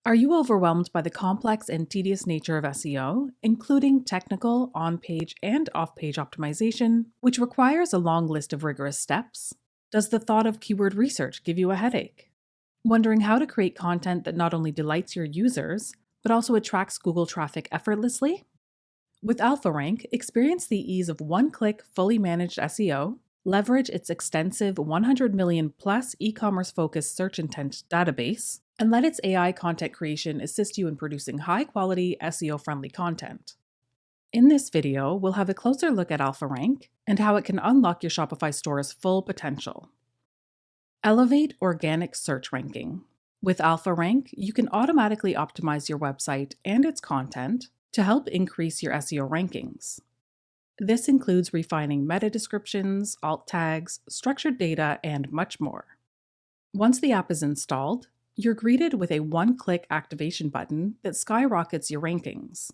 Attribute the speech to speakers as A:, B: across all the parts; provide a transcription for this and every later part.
A: Are you overwhelmed by the complex and tedious nature of SEO, including technical, on-page, and off-page optimization, which requires a long list of rigorous steps? Does the thought of keyword research give you a headache? Wondering how to create content that not only delights your users, but also attracts Google traffic effortlessly? With AlphaRank, experience the ease of one-click, fully managed SEO, leverage its extensive 100 million plus e-commerce focused search intent database, and let its AI content creation assist you in producing high-quality, SEO-friendly content. In this video, we'll have a closer look at AlphaRank and how it can unlock your Shopify store's full potential. Elevate organic search ranking. With AlphaRank, you can automatically optimize your website and its content to help increase your SEO rankings. This includes refining meta descriptions, alt tags, structured data, and much more. Once the app is installed, you're greeted with a one-click activation button that skyrockets your rankings.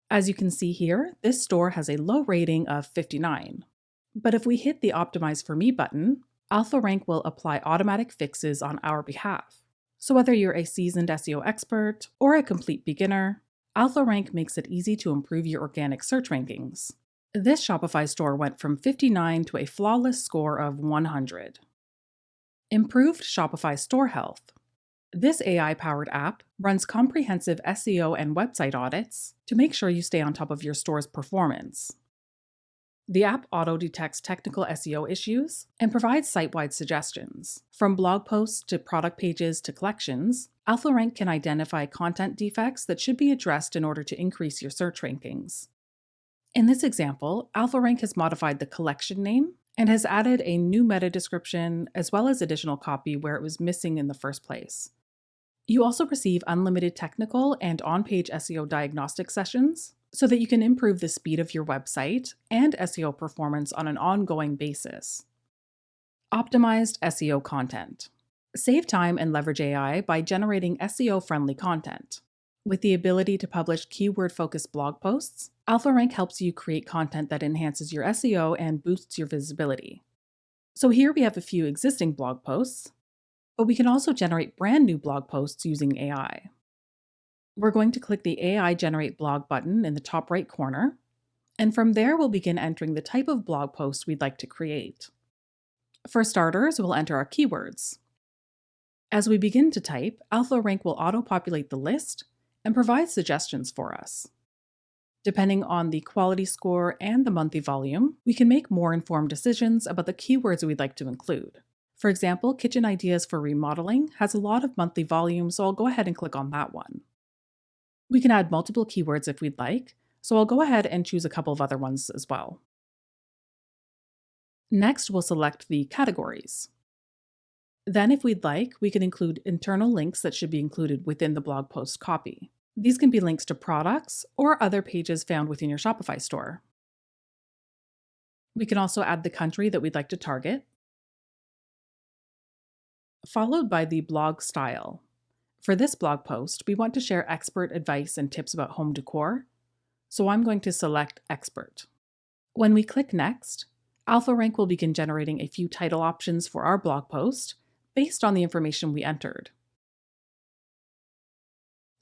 A: As you can see here, this store has a low rating of 59. But if we hit the Optimize for Me button, AlphaRank will apply automatic fixes on our behalf. So whether you're a seasoned SEO expert or a complete beginner, AlphaRank makes it easy to improve your organic search rankings. This Shopify store went from 59 to a flawless score of 100. Improved Shopify store health. This AI-powered app runs comprehensive SEO and website audits to make sure you stay on top of your store's performance. The app auto-detects technical SEO issues and provides site-wide suggestions. From blog posts to product pages to collections, AlphaRank can identify content defects that should be addressed in order to increase your search rankings. In this example, AlphaRank has modified the collection name and has added a new meta description as well as additional copy where it was missing in the first place. You also receive unlimited technical and on-page SEO diagnostic sessions so that you can improve the speed of your website and SEO performance on an ongoing basis. Optimized SEO content. Save time and leverage AI by generating SEO-friendly content. With the ability to publish keyword-focused blog posts, AlphaRank helps you create content that enhances your SEO and boosts your visibility. So here we have a few existing blog posts, but we can also generate brand new blog posts using AI. We're going to click the AI Generate Blog button in the top right corner, and from there we'll begin entering the type of blog post we'd like to create. For starters, we'll enter our keywords. As we begin to type, AlphaRank will auto-populate the list and provide suggestions for us. Depending on the quality score and the monthly volume, we can make more informed decisions about the keywords we'd like to include. For example, kitchen ideas for remodeling has a lot of monthly volume, so I'll go ahead and click on that one. We can add multiple keywords if we'd like, so I'll go ahead and choose a couple of other ones as well. Next, we'll select the categories. Then, if we'd like, we can include internal links that should be included within the blog post copy. These can be links to products or other pages found within your Shopify store. We can also add the country that we'd like to target, followed by the blog style. For this blog post, we want to share expert advice and tips about home decor, so I'm going to select Expert. When we click Next, AlphaRank will begin generating a few title options for our blog post based on the information we entered.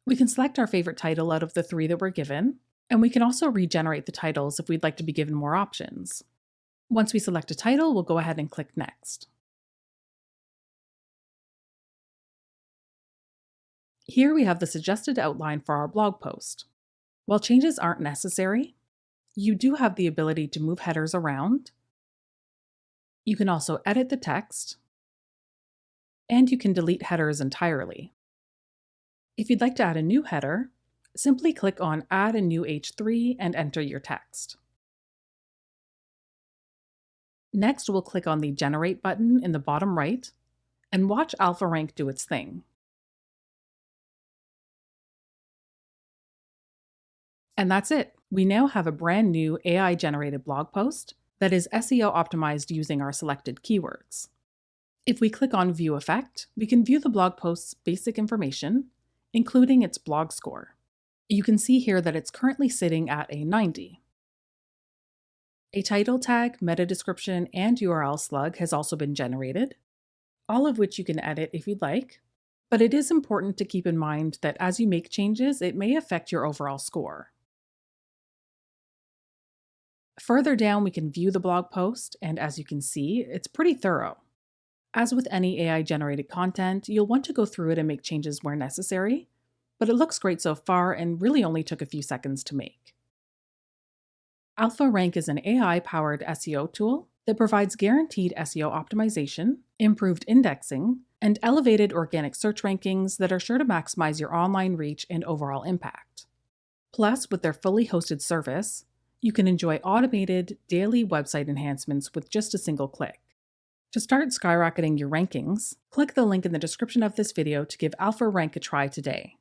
A: We can select our favorite title out of the 3 that were given, and we can also regenerate the titles if we'd like to be given more options. Once we select a title, we'll go ahead and click Next. Here we have the suggested outline for our blog post. While changes aren't necessary, you do have the ability to move headers around. You can also edit the text, and you can delete headers entirely. If you'd like to add a new header, simply click on Add a new H3 and enter your text. Next, we'll click on the Generate button in the bottom right and watch AlphaRank do its thing. And that's it. We now have a brand new AI-generated blog post that is SEO optimized using our selected keywords. If we click on View Effect, we can view the blog post's basic information, including its blog score. You can see here that it's currently sitting at a 90. A title tag, meta description, and URL slug has also been generated, all of which you can edit if you'd like. But it is important to keep in mind that as you make changes, it may affect your overall score. Further down, we can view the blog post, and as you can see, it's pretty thorough. As with any AI-generated content, you'll want to go through it and make changes where necessary, but it looks great so far and really only took a few seconds to make. AlphaRank is an AI-powered SEO tool that provides guaranteed SEO optimization, improved indexing, and elevated organic search rankings that are sure to maximize your online reach and overall impact. Plus, with their fully hosted service, you can enjoy automated, daily website enhancements with just a single click. To start skyrocketing your rankings, click the link in the description of this video to give AlphaRank a try today.